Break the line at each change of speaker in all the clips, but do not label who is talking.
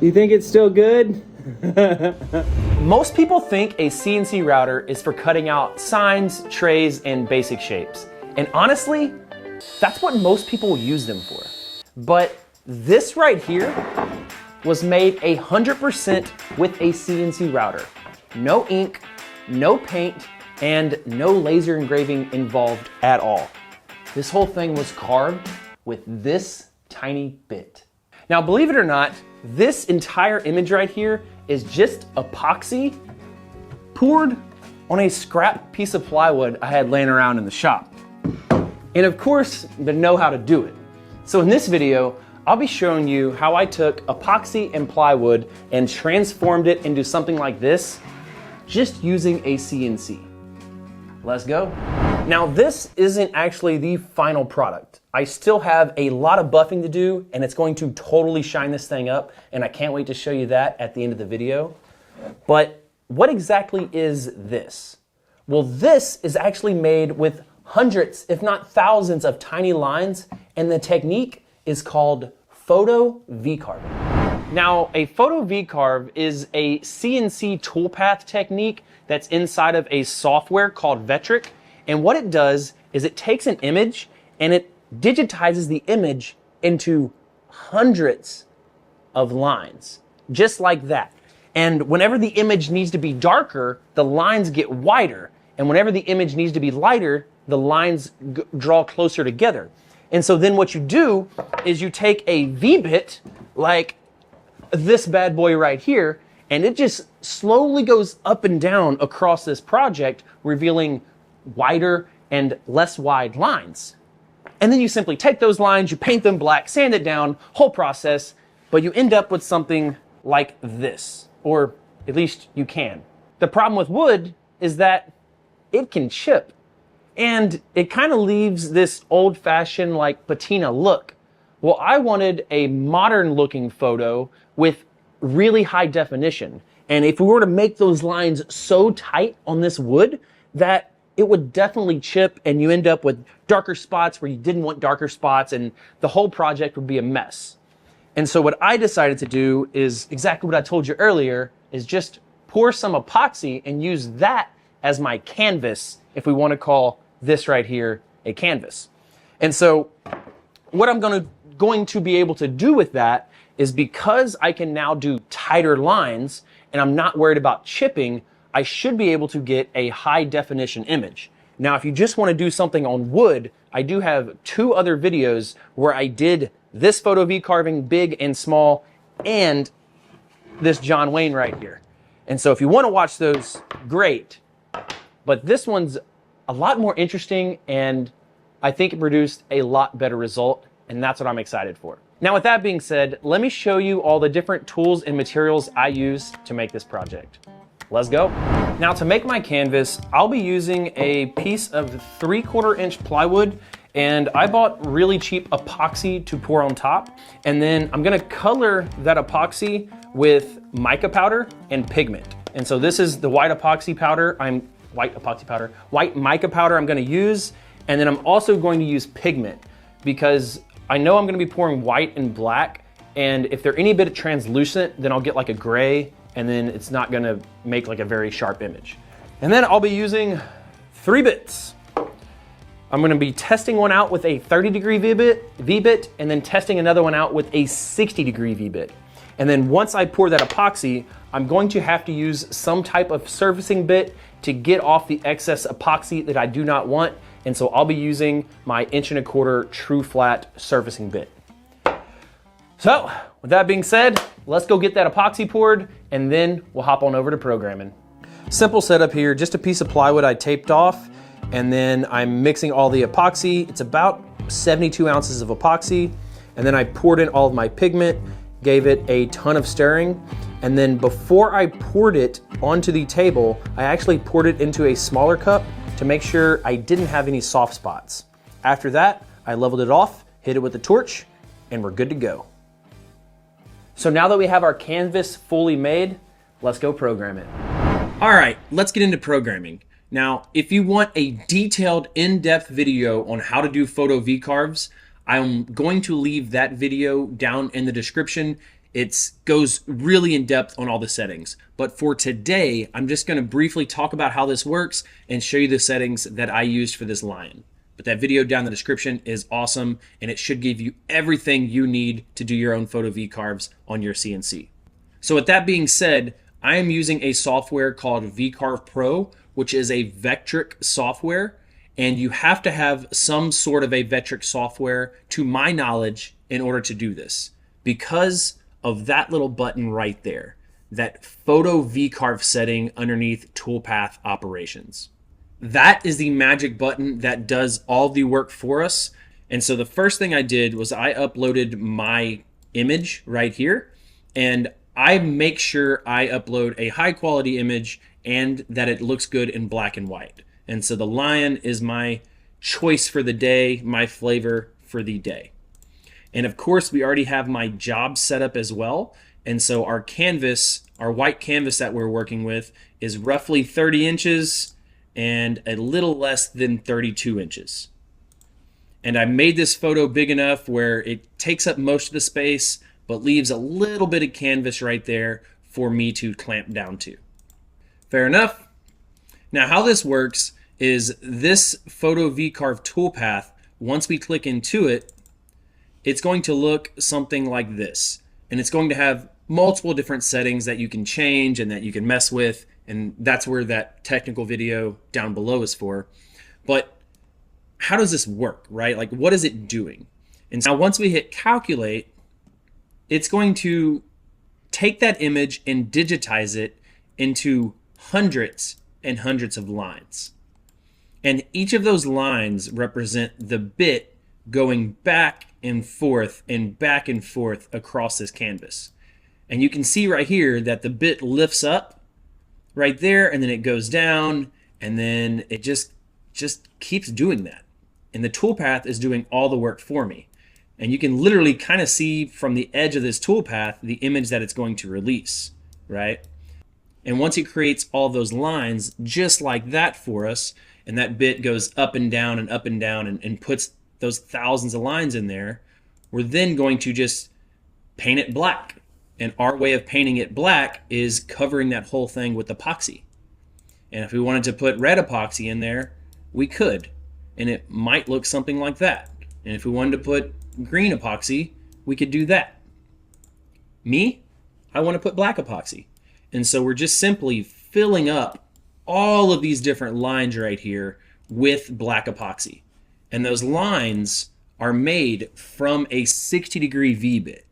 You think it's still good?
Most people think a CNC router is for cutting out signs, trays, and basic shapes. And honestly, that's what most people use them for. But this right here was made 100% with a CNC router. No ink, no paint, and no laser engraving involved at all. This whole thing was carved with this tiny bit. Now, believe it or not, this entire image right here is just epoxy poured on a scrap piece of plywood I had laying around in the shop. And of course, they know how to do it. So in this video, I'll be showing you how I took epoxy and plywood and transformed it into something like this, just using a CNC. Let's go. Now, this isn't actually the final product. I still have a lot of buffing to do, and it's going to totally shine this thing up, and I can't wait to show you that at the end of the video. But what exactly is this? Well, this is actually made with hundreds, if not thousands, of tiny lines, and the technique is called photo V-Carving. Now, a photo V-Carve is a CNC toolpath technique that's inside of a software called Vetric. And what it does is it takes an image and it digitizes the image into hundreds of lines, just like that. And whenever the image needs to be darker, the lines get wider. And whenever the image needs to be lighter, the lines draw closer together. And so then what you do is you take a V-bit, like this bad boy right here, and it just slowly goes up and down across this project, revealing wider and less wide lines. And then you simply take those lines, you paint them black, sand it down, whole process, but you end up with something like this, or at least you can. The problem with wood is that it can chip, and it kind of leaves this old-fashioned like patina look. Well, I wanted a modern looking photo with really high definition. And if we were to make those lines so tight on this wood that it would definitely chip and you end up with darker spots where you didn't want darker spots, and the whole project would be a mess. And so what I decided to do is exactly what I told you earlier, is just pour some epoxy and use that as my canvas, if we want to call this right here a canvas. And so what I'm going to be able to do with that is, because I can now do tighter lines and I'm not worried about chipping, I should be able to get a high definition image. Now, if you just want to do something on wood, I do have 2 other videos where I did this photo V-carving, big and small, and this John Wayne right here. And so if you want to watch those, great. But this one's a lot more interesting, and I think it produced a lot better result, and that's what I'm excited for. Now, with that being said, let me show you all the different tools and materials I use to make this project. Let's go. Now, to make my canvas, I'll be using a piece of 3/4 inch plywood, and I bought really cheap epoxy to pour on top. And then I'm gonna color that epoxy with mica powder and pigment. And so this is the white mica powder I'm gonna use. And then I'm also going to use pigment, because I know I'm gonna be pouring white and black, and if they're any bit translucent, then I'll get like a gray, and then it's not gonna make like a very sharp image. And then I'll be using 3 bits. I'm gonna be testing one out with a 30-degree V-bit, and then testing another one out with a 60-degree V-bit. And then once I pour that epoxy, I'm going to have to use some type of surfacing bit to get off the excess epoxy that I do not want. And so I'll be using my 1¼ true flat surfacing bit. So with that being said, let's go get that epoxy poured, and then we'll hop on over to programming. Simple setup here, just a piece of plywood I taped off, and then I'm mixing all the epoxy. It's about 72 ounces of epoxy. And then I poured in all of my pigment, gave it a ton of stirring. And then before I poured it onto the table, I actually poured it into a smaller cup to make sure I didn't have any soft spots. After that, I leveled it off, hit it with the torch, and we're good to go. So now that we have our canvas fully made, let's go program it. All right, let's get into programming. Now, if you want a detailed, in-depth video on how to do photo V-carves, I'm going to leave that video down in the description. It goes really in depth on all the settings. But for today, I'm just going to briefly talk about how this works and show you the settings that I used for this lion. But that video down in the description is awesome, and it should give you everything you need to do your own photo V-Carves on your CNC. So with that being said, I am using a software called V-Carve Pro, which is a Vectric software, and you have to have some sort of a Vectric software, to my knowledge, in order to do this, because of that little button right there, that photo V-Carve setting underneath toolpath operations. That is the magic button that does all the work for us. And so the first thing I did was I uploaded my image right here, and I make sure I upload a high quality image and that it looks good in black and white. And so the lion is my choice for the day, my flavor for the day. And of course, we already have my job set up as well. And so our canvas, our white canvas that we're working with, is roughly 30 inches and a little less than 32 inches. And I made this photo big enough where it takes up most of the space, but leaves a little bit of canvas right there for me to clamp down to. Fair enough? Now how this works is this photo V-Carve toolpath, once we click into it, it's going to look something like this. And it's going to have multiple different settings that you can change and that you can mess with. And that's where that technical video down below is for. But how does this work, right? Like, what is it doing? And now once we hit calculate, it's going to take that image and digitize it into hundreds and hundreds of lines. And each of those lines represent the bit going back and forth across this canvas. And you can see right here that the bit lifts up right there, and then it goes down, and then it just keeps doing that. And the toolpath is doing all the work for me. And you can literally kind of see from the edge of this toolpath the image that it's going to release, right? And once it creates all those lines just like that for us, and that bit goes up and down and puts those thousands of lines in there, we're then going to just paint it black. And our way of painting it black is covering that whole thing with epoxy. And if we wanted to put red epoxy in there, we could. And it might look something like that. And if we wanted to put green epoxy, we could do that. Me, I want to put black epoxy. And so we're just simply filling up all of these different lines right here with black epoxy. And those lines are made from a 60-degree V-bit.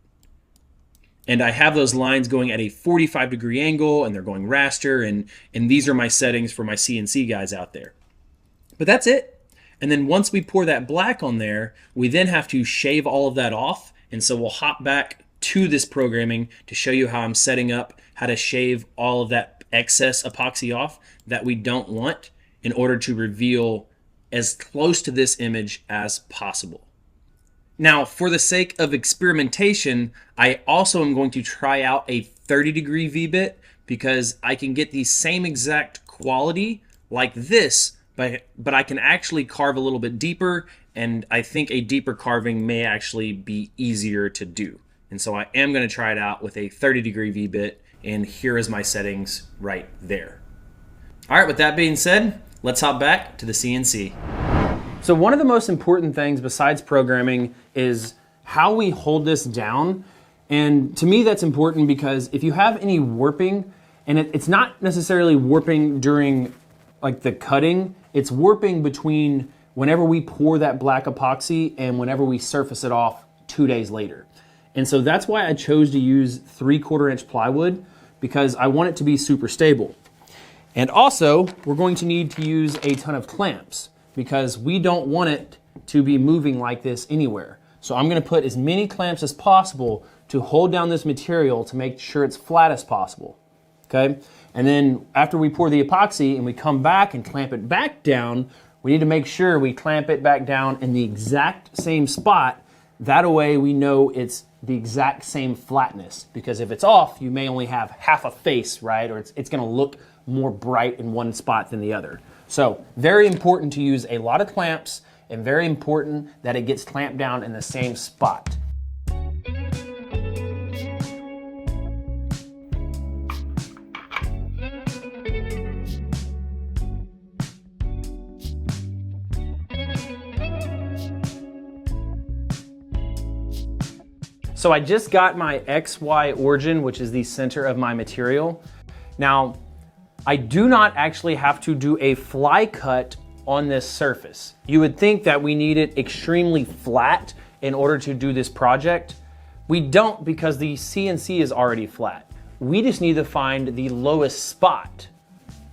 And I have those lines going at a 45-degree angle, and they're going raster, and these are my settings for my CNC guys out there. But that's it. And then once we pour that black on there, we then have to shave all of that off. And so we'll hop back to this programming to show you how I'm setting up how to shave all of that excess epoxy off that we don't want in order to reveal as close to this image as possible. Now, for the sake of experimentation, I also am going to try out a 30-degree V-bit because I can get the same exact quality like this, but I can actually carve a little bit deeper, and I think a deeper carving may actually be easier to do. And so I am going to try it out with a 30-degree V-bit, and here is my settings right there. All right, with that being said, let's hop back to the CNC. So one of the most important things besides programming is how we hold this down. And to me, that's important because if you have any warping, and it's not necessarily warping during like the cutting, it's warping between whenever we pour that black epoxy and whenever we surface it off 2 days later. And so that's why I chose to use 3/4 inch plywood, because I want it to be super stable. And also, we're going to need to use a ton of clamps because we don't want it to be moving like this anywhere. So I'm going to put as many clamps as possible to hold down this material to make sure it's flat as possible. Okay? And then after we pour the epoxy and we come back and clamp it back down, we need to make sure we clamp it back down in the exact same spot. That way we know it's the exact same flatness, because if it's off, you may only have half a face, right? Or it's going to look more bright in one spot than the other. So very important to use a lot of clamps, and very important that it gets clamped down in the same spot. So I just got my XY origin, which is the center of my material. Now, I do not actually have to do a fly cut on this surface. You would think that we need it extremely flat in order to do this project. We don't, because the CNC is already flat. We just need to find the lowest spot.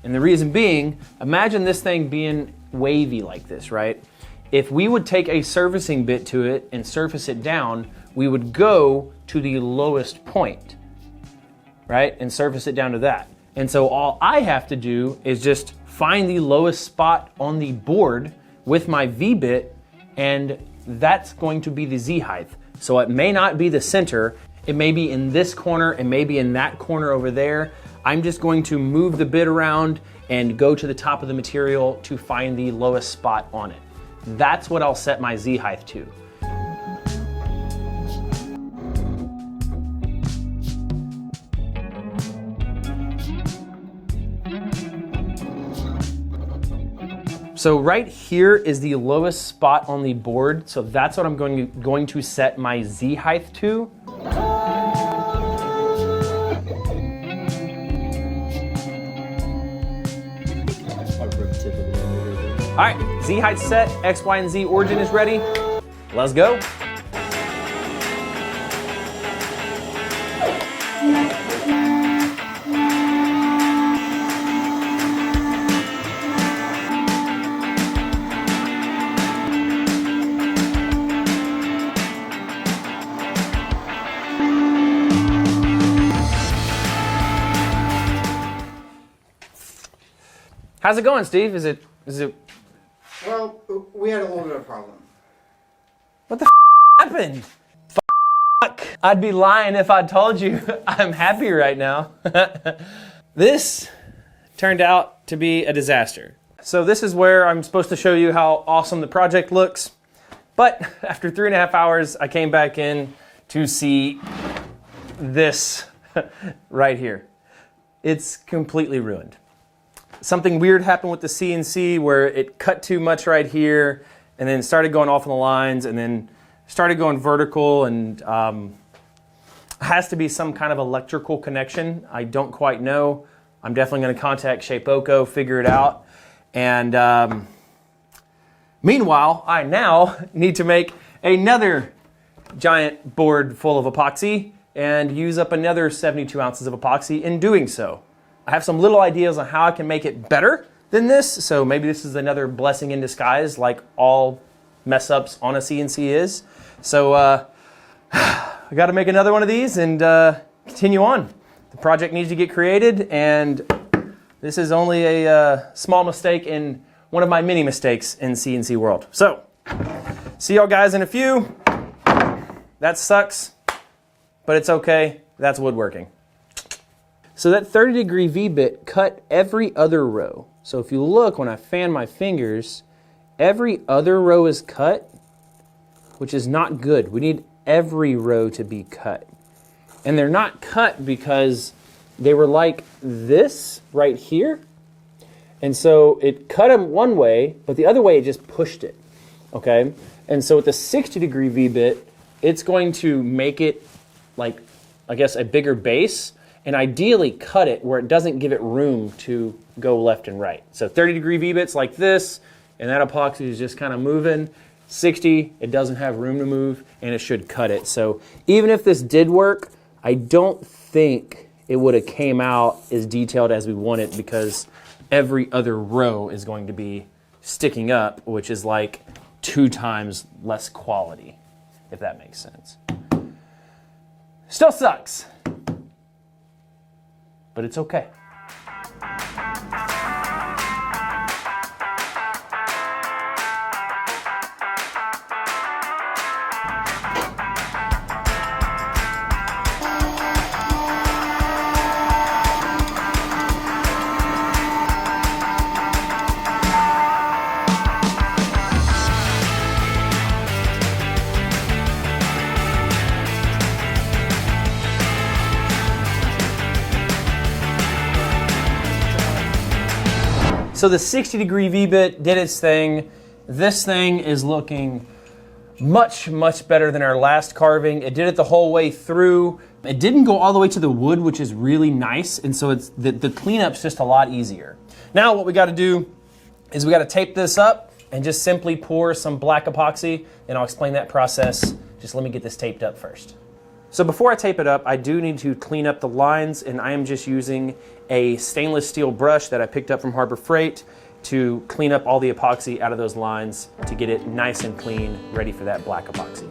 And the reason being, imagine this thing being wavy like this, right? If we would take a surfacing bit to it and surface it down, we would go to the lowest point, right? And surface it down to that. And so all I have to do is just find the lowest spot on the board with my V-bit, and that's going to be the Z height. So it may not be the center, it may be in this corner, it may be in that corner over there. I'm just going to move the bit around and go to the top of the material to find the lowest spot on it. That's what I'll set my Z height to. So right here is the lowest spot on the board. So that's what I'm going to set my Z height to. All right, Z height set, X, Y, and Z origin is ready. Let's go. How's it going, Steve? Is it?
Well, we had a little bit of a problem.
What the happened? Fuck. I'd be lying if I told you I'm happy right now. This turned out to be a disaster. So this is where I'm supposed to show you how awesome the project looks. But after 3.5 hours, I came back in to see this right here. It's completely ruined. Something weird happened with the CNC where it cut too much right here and then started going off on the lines and then started going vertical, and has to be some kind of electrical connection. I don't quite know. I'm definitely going to contact Shapeoko, figure it out. And meanwhile, I now need to make another giant board full of epoxy and use up another 72 ounces of epoxy in doing so. I have some little ideas on how I can make it better than this, so maybe this is another blessing in disguise, like all mess ups on a CNC is. So I got to make another one of these and continue on. The project needs to get created, and this is only a small mistake in one of my many mistakes in CNC world. So, see y'all guys in a few. That sucks, but it's okay. That's woodworking. So that 30-degree V-bit cut every other row. So if you look, when I fan my fingers, every other row is cut, which is not good. We need every row to be cut. And they're not cut because they were like this right here. And so it cut them one way, but the other way it just pushed it, okay? And so with the 60-degree V-bit, it's going to make it like, I guess, a bigger base, and ideally cut it where it doesn't give it room to go left and right. So 30-degree V-bits like this, and that epoxy is just kind of moving. 60, it doesn't have room to move, and it should cut it. So even if this did work, I don't think it would have came out as detailed as we wanted, because every other row is going to be sticking up, which is like 2 times less quality, if that makes sense. Still sucks, but it's okay. So the 60-degree V-bit did its thing. This thing is looking Much, much better than our last carving. It did it the whole way through. It didn't go all the way to the wood, which is really nice. And so it's the cleanup's just a lot easier. Now what we gotta do is we gotta tape this up and just simply pour some black epoxy, and I'll explain that process. Just let me get this taped up first. So before I tape it up, I do need to clean up the lines, and I am just using a stainless steel brush that I picked up from Harbor Freight to clean up all the epoxy out of those lines to get it nice and clean, ready for that black epoxy.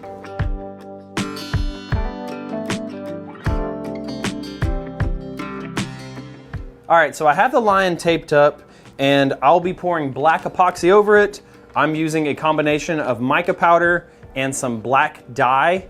All right, so I have the line taped up, and I'll be pouring black epoxy over it. I'm using a combination of mica powder and some black dye.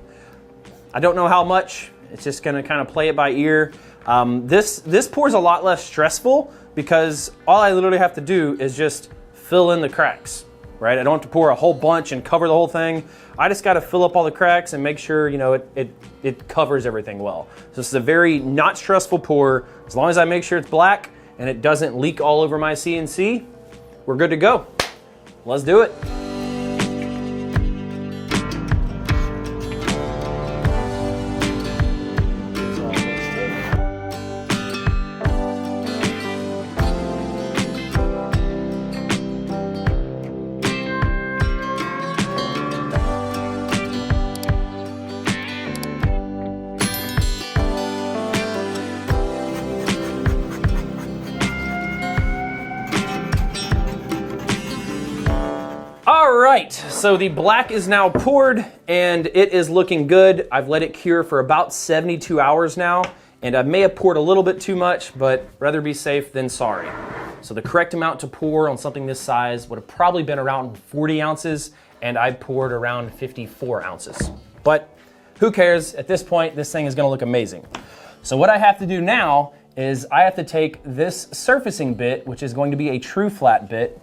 I don't know how much. It's just gonna kind of play it by ear. This pours a lot less stressful because all I literally have to do is just fill in the cracks, right? I don't have to pour a whole bunch and cover the whole thing. I just gotta fill up all the cracks and make sure, you know, it covers everything well. So this is a very not stressful pour. As long as I make sure it's black and it doesn't leak all over my CNC, we're good to go. Let's do it. All right, so the black is now poured and it is looking good. I've let it cure for about 72 hours now, and I may have poured a little bit too much, but rather be safe than sorry. So the correct amount to pour on something this size would have probably been around 40 ounces, and I poured around 54 ounces. But who cares? At this point, this thing is gonna look amazing. So what I have to do now is I have to take this surfacing bit, which is going to be a true flat bit,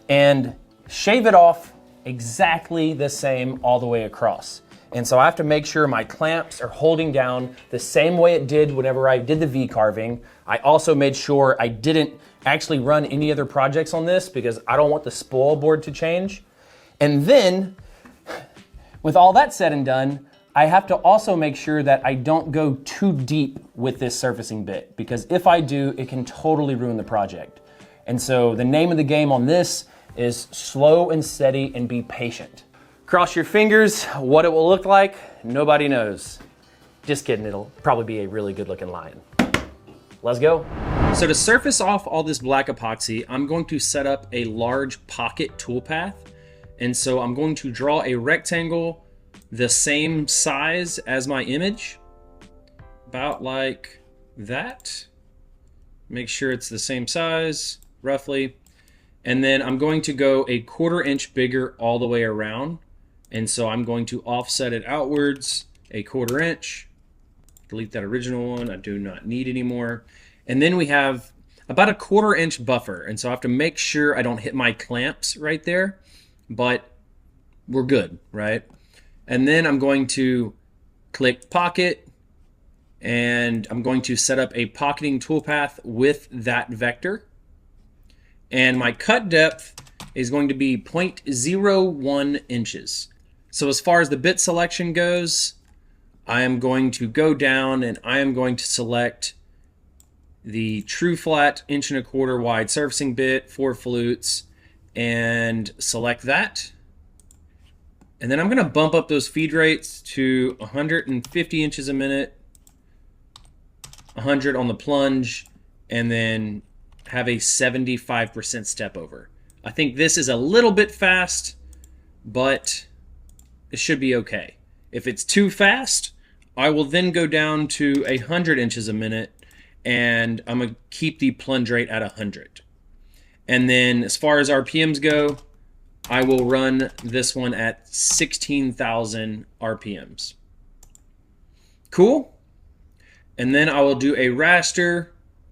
and shave it off exactly the same all the way across. And so I have to make sure my clamps are holding down the same way it did whenever I did the V-carving. I also made sure I didn't actually run any other projects on this because I don't want the spoil board to change. And then, with all that said and done, I have to also make sure that I don't go too deep with this surfacing bit, because if I do, it can totally ruin the project. And so the name of the game on this is slow and steady and be patient. Cross your fingers. What it will look like, nobody knows. Just kidding, it'll probably be a really good looking line. Let's go. So to surface off all this black epoxy, I'm going to set up a large pocket toolpath. And so I'm going to draw a rectangle the same size as my image, about like that. Make sure it's the same size, roughly. And then I'm going to go a 1/4 inch bigger all the way around. And so I'm going to offset it outwards a 1/4 inch. Delete that original one, I do not need anymore. And then we have about a 1/4 inch buffer. And so I have to make sure I don't hit my clamps right there, but we're good, right? And then I'm going to click pocket, and I'm going to set up a pocketing toolpath with that vector. And my cut depth is going to be 0.01 inches. So as far as the bit selection goes, I am going to go down and I am going to select the true flat 1¼ inch wide surfacing bit, 4 flutes, and select that. And then I'm gonna bump up those feed rates to 150 inches a minute, 100 on the plunge, and then have a 75% step over. I think this is a little bit fast, but it should be okay. If it's too fast, I will then go down to 100 inches a minute, and I'm gonna keep the plunge rate at 100. And then as far as RPMs go, I will run this one at 16,000 RPMs. Cool? And then I will do a raster,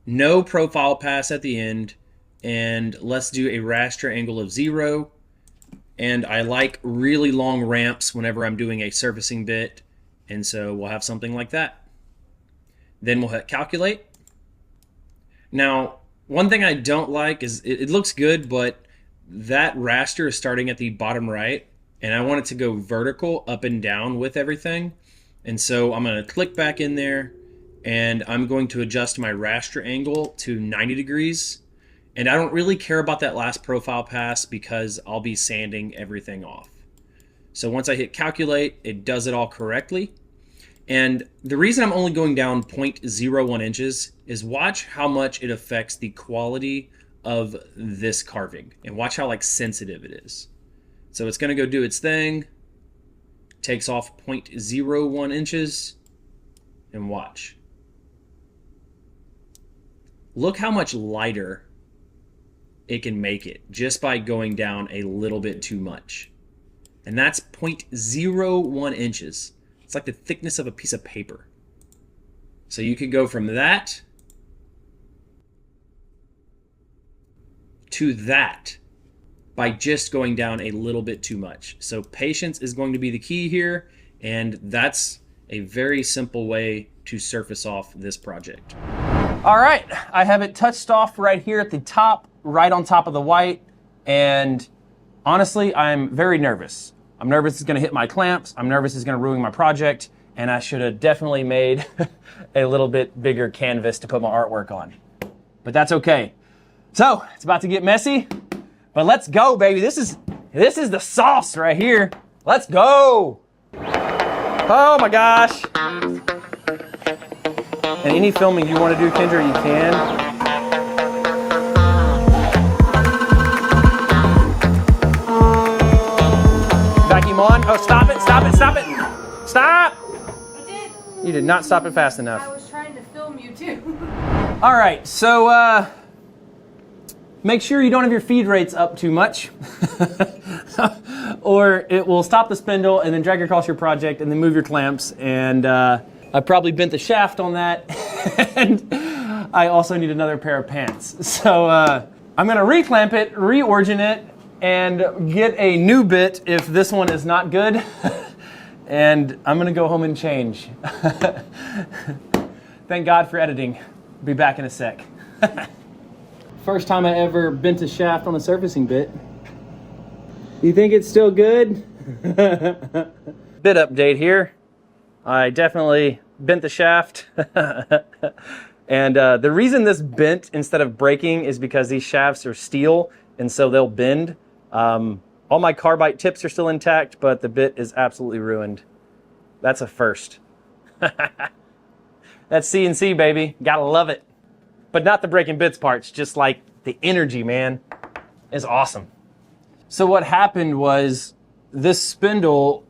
no profile pass at the end, and let's do a raster angle of 0. And I like really long ramps whenever I'm doing a surfacing bit, and so we'll have something like that. Then we'll hit calculate. Now, one thing I don't like is it looks good, but that raster is starting at the bottom right, and I want it to go vertical up and down with everything. And so I'm going to click back in there, and I'm going to adjust my raster angle to 90 degrees. And I don't really care about that last profile pass because I'll be sanding everything off. So once I hit calculate, it does it all correctly. And the reason I'm only going down 0.01 inches is watch how much it affects the quality of this carving, and watch how like sensitive it is. So it's going to go do its thing, takes off 0.01 inches, and watch. Look how much lighter it can make it just by going down a little bit too much. And that's 0.01 inches. It's like the thickness of a piece of paper. So you could go from that to that by just going down a little bit too much. So patience is going to be the key here, and that's a very simple way to surface off this project. All right, I have it touched off right here at the top, right on top of the white, and honestly, I'm very nervous. I'm nervous it's gonna hit my clamps, I'm nervous it's gonna ruin my project, and I should have definitely made a little bit bigger canvas to put my artwork on. But that's okay. So, it's about to get messy, but let's go, baby. This is the sauce right here. Let's go. Oh my gosh. And any filming you want to do, Kendra, you can. Vacuum on. Oh, stop it, stop it, stop it. Stop.
I did.
You did not stop it fast enough.
I was trying to film you too.
All right, so make sure you don't have your feed rates up too much or it will stop the spindle and then drag across your project and then move your clamps. And I probably bent the shaft on that. And I also need another pair of pants. So I'm gonna reclamp it, reorigin it, and get a new bit if this one is not good. And I'm gonna go home and change. Thank God for editing. Be back in a sec. First time I ever bent a shaft on a surfacing bit. You think it's still good? Bit update here. I definitely bent the shaft. And the reason this bent instead of breaking is because these shafts are steel, and so they'll bend. All my carbide tips are still intact, but the bit is absolutely ruined. That's a first. That's CNC, baby. Gotta love it. But not the breaking bits parts, just like the energy, man, is awesome. So what happened was this spindle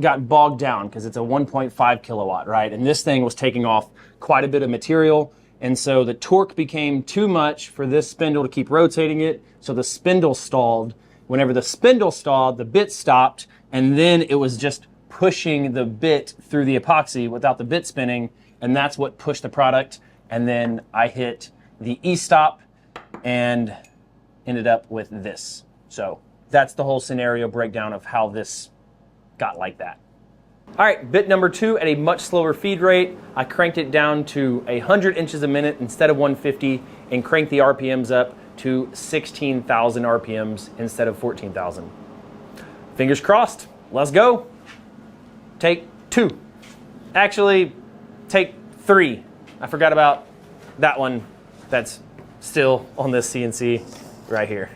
got bogged down because it's a 1.5 kilowatt, right? And this thing was taking off quite a bit of material. And so the torque became too much for this spindle to keep rotating it. So the spindle stalled. Whenever the spindle stalled, the bit stopped, and then it was just pushing the bit through the epoxy without the bit spinning. And that's what pushed the product. And then I hit the e-stop and ended up with this. So that's the whole scenario breakdown of how this got like that. All right, bit number 2 at a much slower feed rate. I cranked it down to 100 inches a minute instead of 150 and cranked the RPMs up to 16,000 RPMs instead of 14,000. Fingers crossed, let's go. Take 2. Actually, take 3. I forgot about that one that's still on this CNC right here.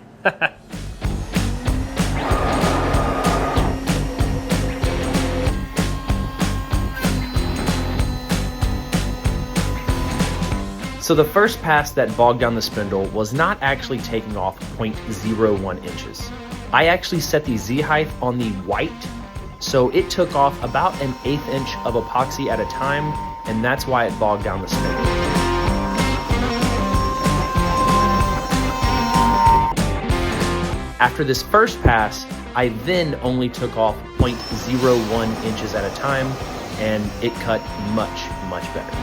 So the first pass that bogged down the spindle was not actually taking off 0.01 inches. I actually set the Z height on the white, so it took off about 1/8 inch of epoxy at a time, and that's why it bogged down the spindle. After this first pass, I then only took off 0.01 inches at a time, and it cut much, much better.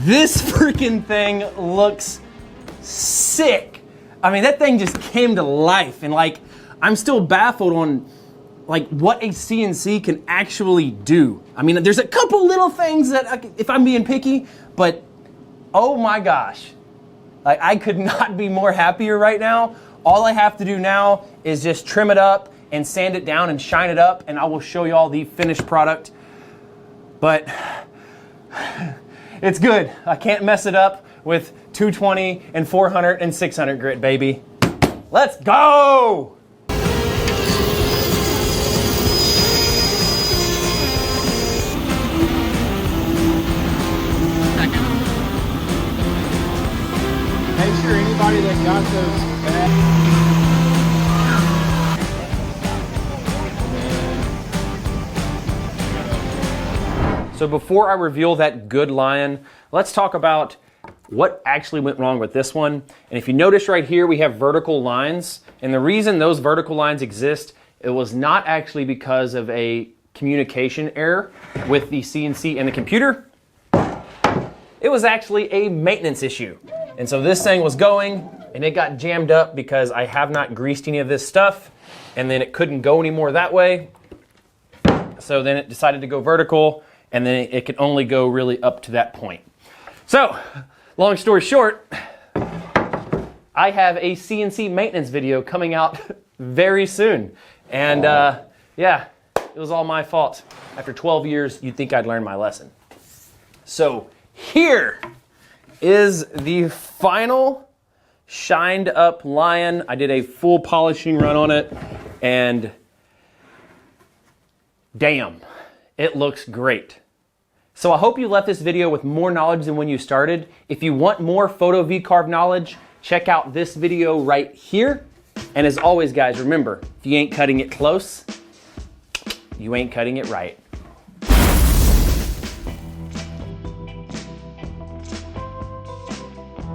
This freaking thing looks sick. I mean, that thing just came to life, and like, I'm still baffled on like what a CNC can actually do. I mean, there's a couple little things that, if I'm being picky, but oh my gosh. Like, I could not be more happier right now. All I have to do now is just trim it up and sand it down and shine it up, and I will show you all the finished product. But it's good. I can't mess it up with 220 and 400 and 600 grit, baby. Let's go!
Make sure anybody that got those back.
So before I reveal that good lion, let's talk about what actually went wrong with this one. And if you notice right here, we have vertical lines. And the reason those vertical lines exist, it was not actually because of a communication error with the CNC and the computer. It was actually a maintenance issue. And so this thing was going and it got jammed up because I have not greased any of this stuff, and then it couldn't go anymore that way. So then it decided to go vertical, and then it could only go really up to that point. So, long story short, I have a CNC maintenance video coming out very soon. And yeah, it was all my fault. After 12 years, you'd think I'd learned my lesson. So here is the final shined up lion. I did a full polishing run on it, and damn, it looks great. So I hope you left this video with more knowledge than when you started. If you want more photo V-Carve knowledge, check out this video right here. And as always, guys, remember, if you ain't cutting it close, you ain't cutting it right.